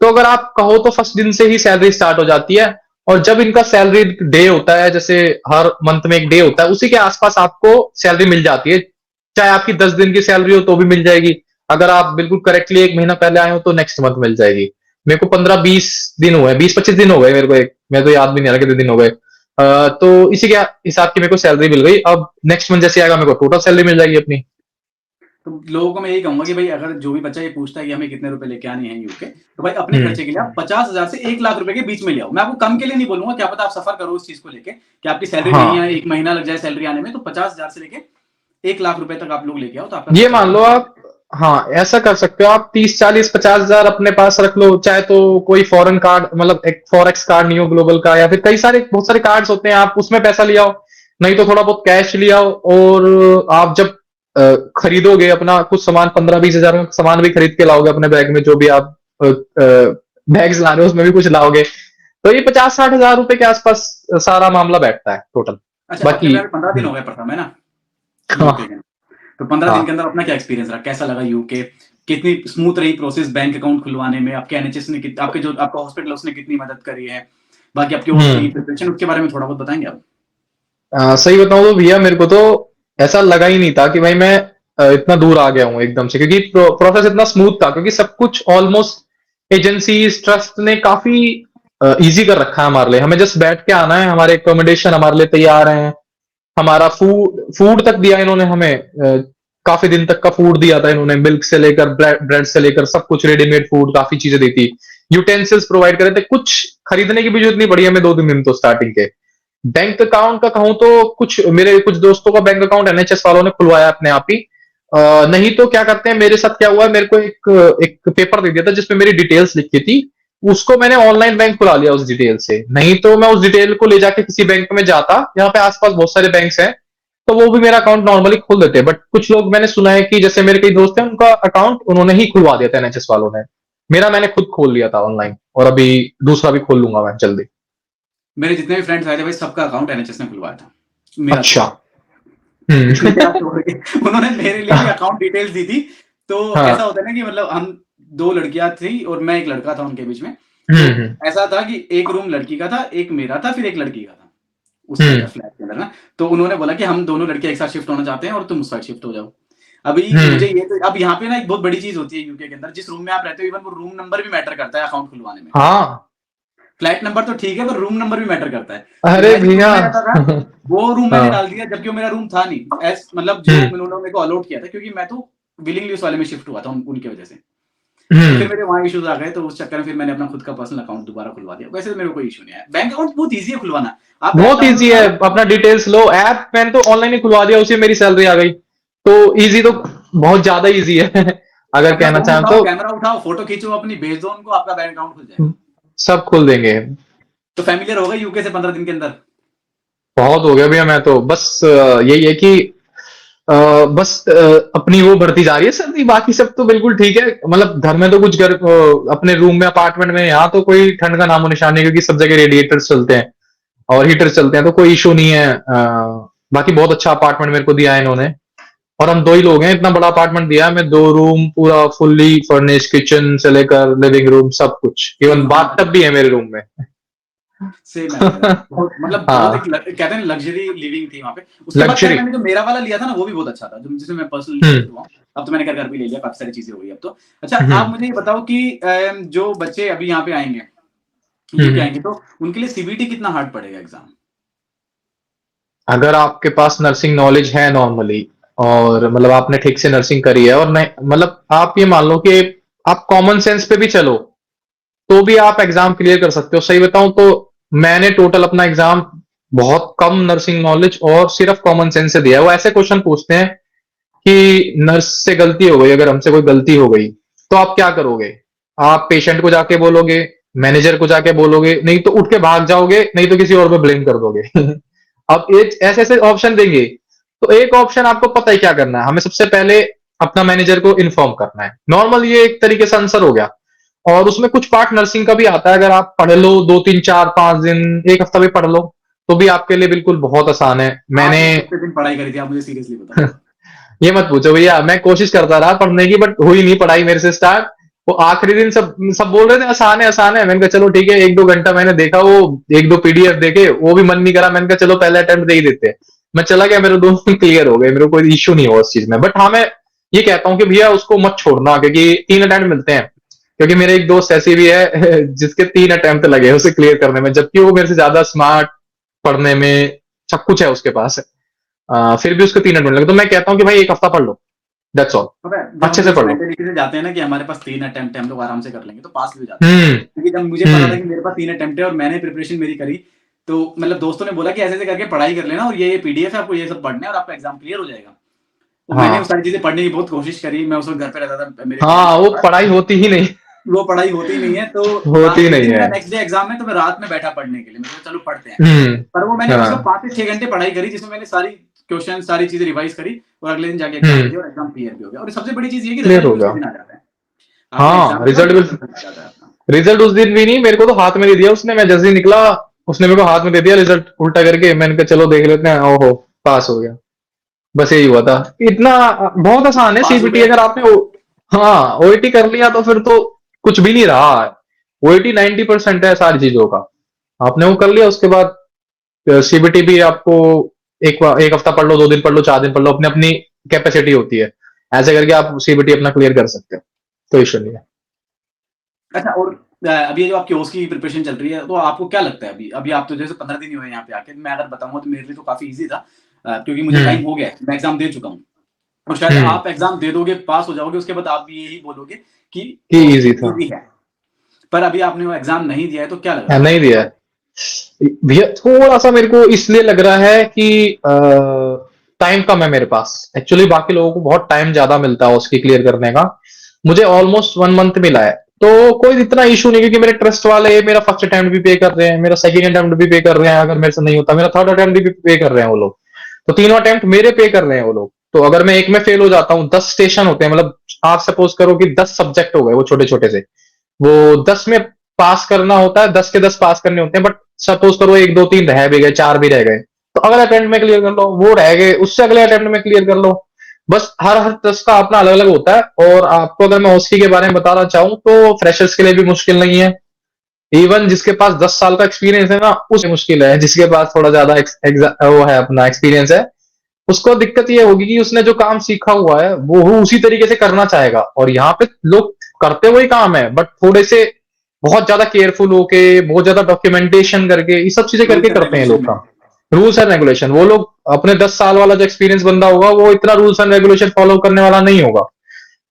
तो अगर आप कहो तो फर्स्ट दिन से ही सैलरी स्टार्ट हो जाती है। और जब इनका सैलरी डे होता है, जैसे हर मंथ में एक डे होता है, उसी के आसपास आपको सैलरी मिल जाती है। चाहे आपकी 10 दिन की सैलरी हो तो भी मिल जाएगी। अगर आप बिल्कुल करेक्टली 1 महीना पहले आए हो तो नेक्स्ट मंथ मिल जाएगी। मेरे को 15-20 दिन हुए, 20-25 दिन हो गए मेरे को, एक मैं तो याद भी नहीं आ रहा कितने दिन हो गए। तो इसी के हिसाब की मेरे को सैलरी मिल गई। अब नेक्स्ट मंथ जैसे आएगा मेरे को टोटल सैलरी मिल जाएगी अपनी। तो लोगों को मैं यही कहूंगा कि भाई अगर जो भी बच्चा ये पूछता है कि हमें कितने रुपए लेके आने हैं यूके, तो भाई अपने हम्म। खर्चे के लिए आप 50,000 से 1 लाख रुपए के बीच में ले आओ। मैं आपको कम के लिए नहीं बोलूंगा, क्या पता आप सफर करो उस चीज को लेके कि आपकी सैलरी नहीं हाँ, आए, 1 महीना लग जाए सैलरी आने में, तो 50,000 से लेके 1 लाख रुपए तक आप लोग लेके आओ तो आपका ये खर्चा मान कम लो हो आप। हाँ, ऐसा कर सकते हो आप, 30, 40, 50 हजार अपने पास रख लो। चाहे तो कोई फॉरेन कार्ड, मतलब एक फॉरेक्स कार्ड नहीं हो ग्लोबल का, या फिर कई सारे बहुत सारे कार्ड्स होते हैं, आप उसमें पैसा ले आओ। नहीं तो थोड़ा बहुत कैश ले आओ। और आप जब खरीदोगे अपना कुछ सामान, 15-20 हजार में सामान भी खरीद के लाओगे अपने बैग में, जो भी आप बैग्स ला रहे हो उसमें भी कुछ लाओगे, तो ये 50-60 हजार रुपए के आसपास सारा मामला बैठता है टोटल। अच्छा, अपने बाकी में 15 दिन हो गए प्रथम, है ना, यूके हाँ। के। तो 15 दिन के हाँ। अंदर अपना क्या एक्सपीरियंस रहा, कैसा लगा यूके? कितनी स्मूथ रही प्रोसेस बैंक अकाउंट खुलवाने में? आपके एनएचएस ने आपके जो आपका हॉस्पिटल उसने कितनी मदद करी है? बाकी आपकी ओटी हम्म। प्रिपरेशन उसके बारे में थोड़ा बहुत बताएंगे आप? सही बताऊं तो भैया मेरे को तो ऐसा लगा ही नहीं था कि भाई मैं इतना दूर आ गया हूँ एकदम से, क्योंकि प्रोसेस इतना स्मूथ था, क्योंकि सब कुछ ऑलमोस्ट एजेंसीज ट्रस्ट ने काफी इजी कर रखा है हमारे लिए। हमें जस्ट बैठ के आना है, हमारे एकोमोडेशन हमारे लिए तैयार है, हमारा फूड फूड तक दिया इन्होंने हमें। काफी दिन तक का फूड दिया था इन्होंने, मिल्क से लेकर ब्रेड से लेकर सब कुछ रेडीमेड फूड, काफी चीजें दी थी। यूटेंसिल्स प्रोवाइड करे थे, कुछ खरीदने की भी जरूरत नहीं पड़ी हमें 2 दिन तो स्टार्टिंग के। बैंक अकाउंट का कहूं तो कुछ मेरे कुछ दोस्तों का बैंक अकाउंट एनएचएस वालों ने खुलवाया अपने आप ही। नहीं तो क्या करते हैं, मेरे साथ क्या हुआ, मेरे को एक एक पेपर दे दिया था जिसमें मेरी डिटेल्स लिखी थी। उसको मैंने ऑनलाइन बैंक खुला लिया उस डिटेल से। नहीं तो मैं उस डिटेल को ले जाके किसी बैंक में जाता, यहाँ पे आसपास बहुत सारे बैंक्स हैं, तो वो भी मेरा अकाउंट नॉर्मली खोल देते हैं। बट कुछ लोग मैंने सुना है कि जैसे मेरे कई दोस्त हैं, उनका अकाउंट उन्होंने ही खुलवा दिया था एनएचएस वालों ने। मेरा मैंने खुद खोल लिया था ऑनलाइन, और अभी दूसरा भी खोल लूंगा मैं जल्दी। मेरे जितने भी फ्रेंड्स आए थे भाई, सबका अकाउंट एनएचएस ने खुलवाया था, मेरा अच्छा। छोड़ मेरा हम्म। छोड़ के। उन्होंने मेरे लिए भी अकाउंट डिटेल्स दी थी। तो ऐसा हाँ। होता है ना कि मतलब हम 2 लड़कियां थी और मैं एक लड़का था उनके बीच में। तो हम्म। ऐसा था कि एक रूम लड़की का था, एक मेरा था, फिर एक लड़की का था उसके अंदर, हम्म। फ्लैट के अंदर ना। तो उन्होंने बोला कि हम दोनों लड़के एक साथ शिफ्ट होना चाहते हैं और तुम उस साइड शिफ्ट हो जाओ। अभी मुझे हम्म। ये तो, अब यहाँ पे ना एक बहुत बड़ी चीज होती है यूके के अंदर, जिस रूम में आप रहते हो, इवन वो रूम नंबर भी मैटर करता है अकाउंट खुलवाने में। हाँ। फ्लैट नंबर तो ठीक है, पर रूम नंबर भी मैटर करता है। तो अरे मैं जिस रूम भैया। में रहता था, वो रूम मैंने हाँ। डाल दिया, जबकि वो मेरा रूम था नहीं। मतलब जो हम्म। उन्होंने मेरे को अलॉट किया था, क्योंकि मैं तो विलिंगली उस वाले में शिफ्ट हुआ था उनकी वजह से। तो फिर हम्म। मेरे वहाँ इश्यूज आ गए, तो उस चक्कर में फिर मैंने अपना खुद का पर्सनल अकाउंट दोबारा खुलवा दिया। वैसे तो मेरे को कोई इशू नहीं है, बैंक अकाउंट बहुत ईजी है खुलवाना। आप ऐप बहुत डाउनलोड इजी है, करो। अपना डिटेल्स लो, ऐप मैंने तो ऑनलाइन ही खुलवा दिया, उसी में मेरी सैलरी आ गई। तो इजी तो बहुत ज्यादा इजी है। अगर अपना कहना फोन चाहें उठाओ, तो कैमरा उठाओ, फोटो खींचो अपनी, भेज दो उनको, आपका बैंक अकाउंट खुल जाएगा। सब खोल देंगे। तो फैमिलियर हो गए यूके से 15 दिन के अंदर? बहुत हो गया भैया, मैं तो बस यही है कि अ, बस अपनी वो बढ़ती जा रही है सर्दी, बाकी सब तो बिल्कुल ठीक है। मतलब घर में तो कुछ अपने रूम में अपार्टमेंट में यहाँ तो कोई ठंड का नामो निशान नहीं, क्योंकि सब जगह रेडिएटर्स चलते हैं और हीटर चलते हैं, तो कोई इशू नहीं है। बाकी बहुत अच्छा अपार्टमेंट मेरे को दिया है इन्होंने। और हम दो ही लोग हैं, इतना बड़ा अपार्टमेंट दिया है। मैं 2 रूम पूरा फुल्ली फर्निश, किचन से लेकर लिविंग रूम सब कुछ, सेम इवन हमारा बाथ टब भी है मेरे रूम में। सेम है मेरा भी। बहुत मतलब बहुत एक हाँ। कहते हैं लग्जरी लिविंग थी वहाँ पे। उसके बाद खैर लग्जरी। मैंने जो मेरा वाला लिया था ना, वो भी बहुत अच्छा था, जो जिसमें मैं पर्सनली शिफ्ट हम्म। हुआ हूँ। अब तो मैंने घर भी ले लिया, काफी सारी चीजें हो गई अब तो। अच्छा, आप हम्म। मुझे ये बताओ कि जो बच्चे अभी यहाँ पे आएंगे, यूके हम्म। आएंगे, तो उनके लिए सीबीटी कितना हार्ड पड़ेगा एग्जाम? अगर आपके पास नर्सिंग नॉलेज है नॉर्मली, और मतलब आपने ठीक से नर्सिंग करी है, और नहीं मतलब आप ये मान लो कि आप कॉमन सेंस पे भी चलो, तो भी आप एग्जाम क्लियर कर सकते हो। सही बताऊं तो मैंने टोटल अपना एग्जाम बहुत कम नर्सिंग नॉलेज और सिर्फ कॉमन सेंस से दिया है। वो ऐसे क्वेश्चन पूछते हैं कि नर्स से गलती हो गई, अगर हमसे कोई गलती हो गई तो आप क्या करोगे? आप पेशेंट को जाके बोलोगे, मैनेजर को जाके बोलोगे, नहीं तो उठ के भाग जाओगे, नहीं तो किसी और पे ब्लेम कर दोगे। अब एक ऐसे ऐसे ऑप्शन देंगे, तो एक ऑप्शन आपको पता है क्या करना है, हमें सबसे पहले अपना मैनेजर को इन्फॉर्म करना है। नॉर्मल ये एक तरीके से आंसर हो गया। और उसमें कुछ पार्ट नर्सिंग का भी आता है, अगर आप पढ़ लो 2 3 4 5 दिन, एक हफ्ता भी पढ़ लो, तो भी आपके लिए बिल्कुल बहुत आसान है। मैंने आपने कितने दिन पढ़ाई करी थी, आप मुझे सीरियसली बताओ। ये मत पूछो भैया, मैं कोशिश करता रहा पढ़ने की, बट हुई नहीं पढ़ाई मेरे से स्टार्ट। वो आखिरी दिन सब सब बोल रहे थे आसान है आसान है, मैंने कहा चलो ठीक है, 1 2 घंटा मैंने देखा, वो 1 2 पीडीएफ देखे, वो भी मन नहीं करा, मैंने कहा चलो पहले अटेम्प्ट दे ही देते हैं। मैं चला गया, मेरे दोनों क्लियर हो गए, मेरे को कोई इश्यू नहीं हुआ उस चीज में। बट हाँ, मैं ये कहता हूँ कि भैया उसको मत छोड़ना, क्योंकि 3 अटेम्प्ट मिलते हैं। क्योंकि मेरे एक दोस्त ऐसी भी है जिसके 3 अटेम्प्ट लगे उसे क्लियर करने में, जबकि वो मेरे से ज्यादा स्मार्ट, पढ़ने में सब कुछ है उसके पास। फिर भी उसको 3 अटेम्प्ट लगे। तो मैं कहता हूँ कि भाई एक हफ्ता पढ़ लो, दैट्स ऑल। पता है, जब अच्छे हम से इस पढ़ लो। मेंटेलिटी से जाते हैं ना कि हमारे पास 3 अटेम्प्ट है, हम लोग आराम से कर लेंगे, तो पास भी हो जाते हैं। हम्म। क्योंकि जब मुझे पता था हम्म। कि मेरे पास 3 अटेम्प्ट है और मैंने प्रिपरेशन मेरी करी, तो मतलब दोस्तों ने बोला कि ऐसे ऐसे करके पढ़ाई कर लेना, और ये पीडीएफ है, आपको ये सब पढ़ना है और आपका एग्जाम क्लियर हो जाएगा। तो मैंने वो हाँ। सारी चीजें पढ़ने की बहुत कोशिश करी। मैं उस वक्त घर पे रहता था मेरे पेरेंट्स हाँ, के वो पास। पढ़ाई होती ही नहीं। वो पढ़ाई होती नहीं है। तो होती जिस नहीं दिन है। मेरा नेक्स्ट डे एग्जाम है, तो मैं रात में बैठा पढ़ने के लिए, मैं सोचा चलो पढ़ते हैं। पर वो मैंने कम से कम हाँ। 5 से 6 घंटे पढ़ाई करी, जिसमें मैंने सारी क्वेश्चन, सारी चीजें रिवाइज करी, और अगले दिन जाके एग्जाम दिया और एग्जाम क्लियर भी हो गया। और सबसे बड़ी चीज ये कि क्लियर रिजल्ट हो भी गया। उसी दिन आ जाता है। आपने हाँ, एग्जाम दिया और रिजल्ट भी। रिजल्ट आ जाता है आपका। रिजल्ट उस दिन भी नहीं, मेरे को तो हाथ में दे दिया उसने। मैं जैसे ही निकला, उसने मेरे को हाथ में दे दिया रिजल्ट उल्टा करके। मैंने कहा चलो देख लेते हैं, ओहो, पास हो गया। बस यही हुआ था। इतना बहुत आसान है पास हो सीबीटी, गए। अगर आपने हाँ ओईटी कर लिया तो फिर तो कुछ भी नहीं रहा। ओईटी 90% है सारी चीजों का। आपने वो कर लिया, उसके बाद सीबीटी भी आपको एक हफ्ता पढ़ लो, 2 दिन पढ़ लो, 4 दिन पढ़ लो, अपनी अपनी कैपेसिटी होती है। ऐसे करके आप सीबीटी अपना क्लियर कर सकते हो, तो इश्यू नहीं है। अच्छा, और अभी जो आपकी ओस की प्रिपरेशन चल रही है, तो आपको क्या लगता है, अभी अभी आप तो जैसे 15 दिन ही हुए यहाँ पे आके, मैं अगर बताऊंगा तो मेरे लिए तो काफी इजी था। क्योंकि मुझे हम्म। टाइम हो गया है, मैं एग्जाम दे चुका हूँ। और शायद हम्म। आप एग्जाम दे दोगे, पास हो जाओगे, उसके बाद आप भी यही बोलोगे कि कि ओस इजी था। इजी है। पर अभी आपने वो एग्जाम नहीं दिया है, तो क्या लग रहा है नहीं आपको? दिया है भैया, थोड़ा सा मेरे को इसलिए लग रहा है कि टाइम कम है मेरे पास एक्चुअली, बाकी लोगों को बहुत टाइम ज्यादा मिलता है उसकी क्लियर करने का। मुझे ऑलमोस्ट 1 मंथ मिला है, तो कोई इतना इशू नहीं, क्योंकि मेरे ट्रस्ट वाले मेरा फर्स्ट अटेम्प्ट भी पे कर रहे हैं, मेरा सेकंड अटेम्प्ट भी पे कर रहे हैं, अगर मेरे से नहीं होता मेरा थर्ड अटेम्प्ट भी पे कर रहे हैं वो लोग। तो तीनों अटेम्प्ट मेरे पे कर रहे हैं वो लोग। तो अगर मैं एक में फेल हो जाता हूँ, 10 स्टेशन होते हैं, मतलब आप सपोज करो कि 10 सब्जेक्ट हो गए वो छोटे छोटे से, वो 10 में पास करना होता है, 10 के 10 पास करने होते हैं, बट सपोज करो 1 2 3 रह भी गए, 4 भी रह गए, तो अगले अटेम्प्ट में क्लियर कर लो, वो रह गए उससे अगले अटेम्प्ट में क्लियर कर लो। बस हर हर टेस्ट का अपना अलग अलग होता है। और आपको अगर मैं ओस्की के बारे में बताना चाहूँ तो फ्रेशर्स के लिए भी मुश्किल नहीं है। इवन जिसके पास 10 साल का एक्सपीरियंस है ना, उससे मुश्किल है। जिसके पास थोड़ा ज्यादा वो है, अपना एक्सपीरियंस है, उसको दिक्कत ये होगी कि उसने जो काम सीखा हुआ है वो उसी तरीके से करना चाहेगा। और यहाँ पे लोग करते वही काम है, बट थोड़े से बहुत ज्यादा केयरफुल होके, बहुत ज्यादा डॉक्यूमेंटेशन करके, ये सब चीजें करके रूल्स एंड करते हैं रेगुलेशन लोग में। काम। रूल्स एंड रेगुलेशन, वो लोग अपने 10 साल वाला जो एक्सपीरियंस बंदा होगा वो इतना रूल्स एंड रेगुलेशन फॉलो करने वाला नहीं होगा।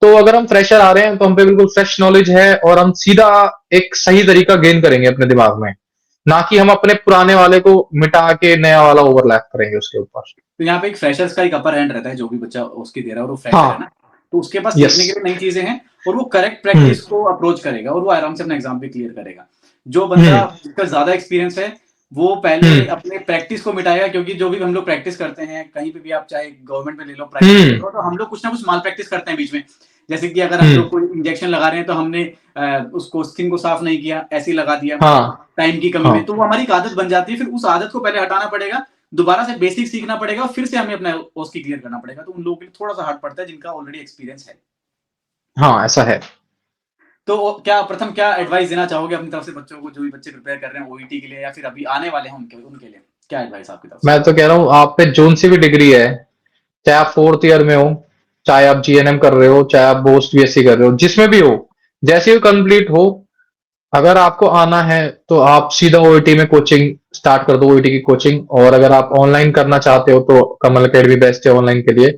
तो अगर हम फ्रेशर आ रहे हैं तो हम पे बिल्कुल फ्रेश नॉलेज है, और हम सीधा एक सही तरीका गेन करेंगे अपने दिमाग में, ना कि हम अपने पुराने वाले को मिटा के नया वाला ओवरलैप करेंगे उसके ऊपर। तो यहाँ पे एक फ्रेशर्स का एक अपर हैंड रहता है, जो भी बच्चा उसकी दे रहा है और वो फ्रेशर है हाँ। ना, तो उसके पास यस। सीखने के लिए नई चीजें हैं, और वो करेक्ट हम्म। प्रैक्टिस को अप्रोच करेगा और वो आराम से अपना एग्जाम भी क्लियर करेगा। जो बंदा हम्म। जिसका ज्यादा एक्सपीरियंस है, वो पहले हम्म। अपने प्रैक्टिस को मिटाएगा, क्योंकि जो भी हम लोग प्रैक्टिस करते हैं कहीं पे भी, आप चाहे गवर्नमेंट में ले लो, प्राइवेट में ले हम्म। लो, तो हम लोग कुछ ना कुछ माल प्रैक्टिस करते हैं बीच में। जैसे कि अगर हम हम्म। लोग कोई इंजेक्शन लगा रहे हैं तो हमने उसको स्किन को साफ नहीं किया, ऐसे ही लगा दिया हाँ। टाइम की कमी में, हाँ। तो वो हमारी एक आदत बन जाती है। फिर उस आदत को पहले हटाना पड़ेगा, दोबारा से बेसिक सीखना पड़ेगा, और फिर से हमें अपना उसकी क्लियर करना पड़ेगा। तो उन लोगों के लिए थोड़ा सा हार्ड पड़ता है जिनका ऑलरेडी एक्सपीरियंस है। हाँ, ऐसा है। तो क्या प्रथम क्या एडवाइस देना चाहोगे अपनी तरफ से बच्चों को, जो भी बच्चे प्रिपेयर कर रहे हैं ओईटी के लिए या फिर अभी आने वाले हैं उनके उनके लिए, क्या एडवाइस आपकी तरफ से? मैं तो कह रहा हूँ, आप पे जोन सी भी डिग्री है, चाहे आप 4th ईयर में हो, चाहे आप जीएनएम कर रहे हो, चाहे आप पोस्ट बीएससी कर रहे हो, जिसमें भी हो, जैसे ही कंप्लीट हो, अगर आपको आना है तो आप सीधा ओईटी में कोचिंग स्टार्ट कर दो, ओईटी की कोचिंग। और अगर आप ऑनलाइन करना चाहते हो तो कमल अकेडमी बेस्ट है ऑनलाइन के लिए।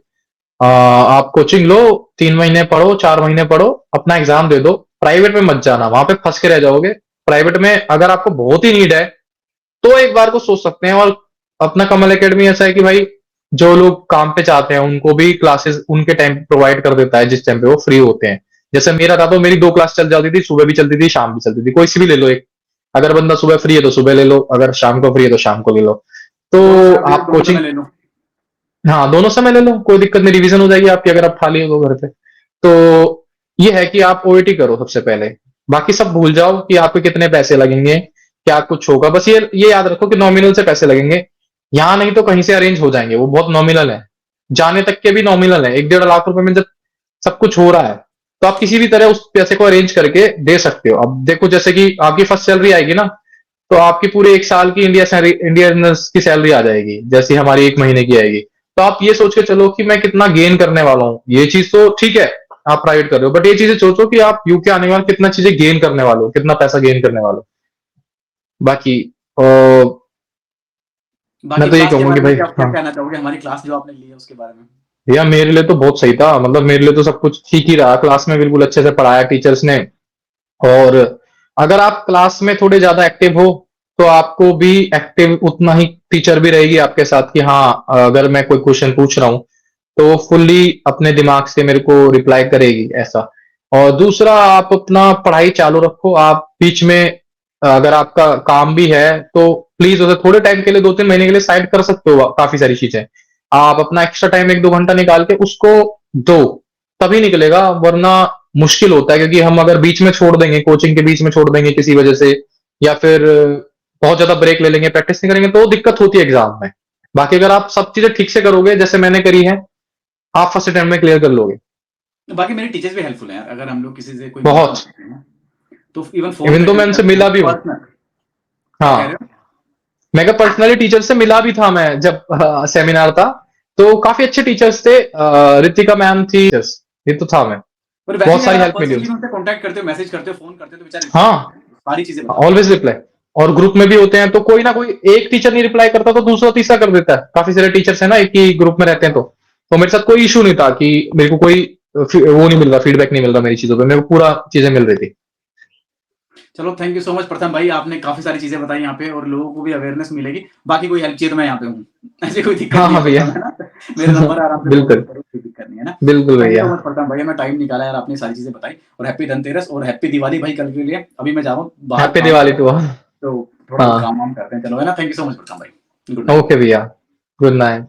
आप कोचिंग लो, 3 महीने पढ़ो, 4 महीने पढ़ो, अपना एग्जाम दे दो। प्राइवेट में मत जाना, वहां पे फंस के रह जाओगे। प्राइवेट में अगर आपको बहुत ही नीड है तो एक बार को सोच सकते हैं। और अपना कमल एकेडमी ऐसा है कि भाई, जो लोग काम पे चाहते हैं उनको भी क्लासेस उनके टाइम प्रोवाइड कर देता है, जिस टाइम पे वो फ्री होते हैं। जैसे मेरा था तो मेरी 2 क्लास चल जाती थी, सुबह भी चलती थी, शाम भी चलती थी, कोई सी भी ले लो एक। अगर बंदा सुबह फ्री है तो सुबह ले लो, अगर शाम को फ्री है तो शाम को ले लो। तो दोनों समय फ्री, आप दोनों कोचिंग, समय ले लो। हाँ, दोनों समय ले लो, कोई दिक्कत नहीं, रिवीजन हो जाएगी आपकी अगर आप खाली हो तो घर पे। तो ये है कि आप ओईटी करो सबसे पहले, बाकी सब भूल जाओ कि आपके कितने पैसे लगेंगे, क्या कुछ होगा। बस ये याद रखो कि नॉमिनल से पैसे लगेंगे। यहाँ नहीं तो कहीं से अरेंज हो जाएंगे, वो बहुत नॉमिनल है, जाने तक के भी नॉमिनल है। 1 1.5 लाख रुपए में जब सब कुछ हो रहा है, तो आप किसी भी तरह उस पैसे को अरेंज करके दे सकते हो। अब देखो, जैसे कि आपकी फर्स्ट सैलरी आएगी ना, तो आपकी पूरे 1 साल की इंडियन की सैलरी आ जाएगी, जैसी हमारी 1 महीने की आएगी। तो आप ये सोच के चलो कि मैं कितना गेन करने वाला हूँ। ये चीज तो ठीक है, आप प्राइवेट कर रहे हो, बट ये चीजें सोचो कि आप यूके आने के बाद कितना चीजें गेन करने वाले हो, कितना पैसा गेन करने वाले हो। बाकी मैं बाकी तो ये क्लास के कहूंगा कि बारे में भाई, क्या क्या हाँ, कहना चाहोगे, हमारी क्लास जो आपने ली है उसके बारे में? भैया मेरे लिए तो बहुत सही था। मतलब मेरे लिए तो सब कुछ ठीक ही रहा, क्लास में बिल्कुल अच्छे से पढ़ाया टीचर्स ने। और अगर आप क्लास में थोड़े ज्यादा एक्टिव हो तो आपको भी एक्टिव उतना ही टीचर भी रहेगी आपके साथ, कि हाँ, अगर मैं कोई क्वेश्चन पूछ रहा हूँ तो फुल्ली अपने दिमाग से मेरे को रिप्लाई करेगी, ऐसा। और दूसरा, आप अपना पढ़ाई चालू रखो। आप बीच में अगर आपका काम भी है तो प्लीज उसे थोड़े टाइम के लिए, 2 3 महीने के लिए साइड कर सकते हो। काफी सारी चीजें आप अपना एक्स्ट्रा टाइम 1 2 घंटा निकाल के उसको दो, तभी निकलेगा। वरना मुश्किल होता है, क्योंकि हम अगर बीच में छोड़ देंगे, कोचिंग के बीच में छोड़ देंगे किसी वजह से, या फिर बहुत ज्यादा ब्रेक ले लेंगे, प्रैक्टिस नहीं करेंगे, तो दिक्कत होती है एग्जाम में। बाकी अगर आप सब चीजें ठीक से करोगे जैसे मैंने करी है, आप फर्स्ट अटेम्प्ट में क्लियर कर लोगे। बाकी मेरे टीचर्स भी हेल्पफुल हैं यार, अगर हम लोग किसी से कोई मदद बहुत। मांगते हैं ना, तो इवन फोन इवन पे तो मैं उनसे करते हैं मिला भी हूँ। पर्सनल। क्या कह रहे हाँ, हो? मैं पर्सनली टीचर से मिला भी था, मैं जब सेमिनार था तो काफी अच्छे टीचर्स थे। रितिका मैम थी, ये तो था मैं, पर वैसे बहुत भी सारी अगर आप हेल्प मिली पर्सनली उनसे। उनसे कांटेक्ट करते हो, मैसेज करते हो, फोन करते हो, तो बेचारे रिप्लाई करते हाँ, हैं, सारी चीजें बताते हैं। Always reply. और ग्रुप में भी होते हैं तो कोई ना कोई, एक टीचर नहीं रिप्लाई करता तो दूसरा तीसरा कर देता है। काफी सारे टीचर्स है ना एक ही ग्रुप में रहते हैं, तो मेरे साथ कोई इशू नहीं था कि मेरे को कोई वो नहीं मिल रहा, फीडबैक नहीं मिल रहा मेरी चीजों पे, मेरे को पूरा चीजें मिल रही थी। चलो, थैंक यू सो मच प्रथम भाई, आपने काफी सारी चीजें बताई यहाँ पे, और लोगों को भी अवेयरनेस मिलेगी। बाकी कोई हेल्प चाहिए तो मैं यहाँ पे हूँ, ऐसी कोई दिक्कत हाँ नहीं हाँ है भैया, प्रथम, है ना? मेरे नंबर आराम से बिल्कुल, करो, कोई दिक्कत नहीं है ना। बिल्कुल थैंक यू भैया। सो मच प्रथम भैया, मैं टाइम निकाला यार, आपने सारी चीजें बताई, और हैप्पी धनतेरस और हैप्पी दिवाली भाई कल के लिए। अभी मैं जा रहा हूँ बाहर हैप्पी काम दिवाली से, टू ऑल। तो थोड़ा बहुत हाँ, काम वाम करते हैं, चलो है ना। थैंक यू सो मच प्रथम भाई, गुड नाइट। ओके भैया, गुड नाइट।